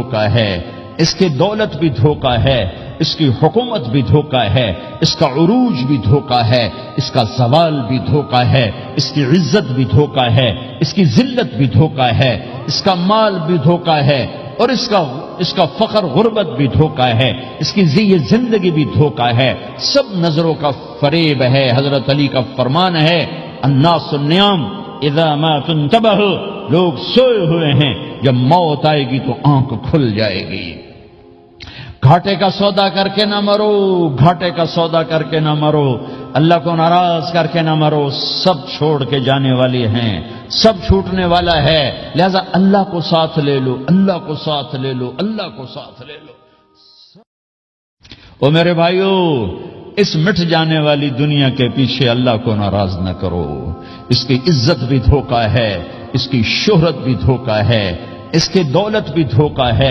دھوکہ ہے، اس کی دولت بھی دھوکہ ہے، اس کی حکومت بھی دھوکہ ہے، اس کا عروج بھی دھوکہ ہے، اس کا زوال بھی دھوکہ ہے، اس کی عزت بھی دھوکہ ہے، اس کی ذلت بھی دھوکہ ہے، اس کا مال بھی دھوکہ ہے، اور اس کا فخر غربت بھی دھوکہ ہے، اس کی زندگی بھی دھوکہ ہے، سب نظروں کا فریب ہے۔ حضرت علی کا فرمان ہے، الناس النیام اذا ما تنتبہ، لوگ سوئے ہوئے ہیں، جب موت آئے گی تو آنکھ کھل جائے گی۔ گھاٹے کا سودا کر کے نہ مرو، گھاٹے کا سودا کر کے نہ مرو، اللہ کو ناراض کر کے نہ مرو، سب چھوڑ کے جانے والے ہیں، سب چھوٹنے والا ہے، لہذا اللہ کو ساتھ لے لو، اللہ کو ساتھ لے لو، اللہ کو ساتھ لے لو۔ او میرے بھائیو، اس مٹ جانے والی دنیا کے پیچھے اللہ کو ناراض نہ کرو، اس کی عزت بھی دھوکہ ہے، اس کی شہرت بھی دھوکہ ہے، اس کی دولت بھی دھوکہ ہے۔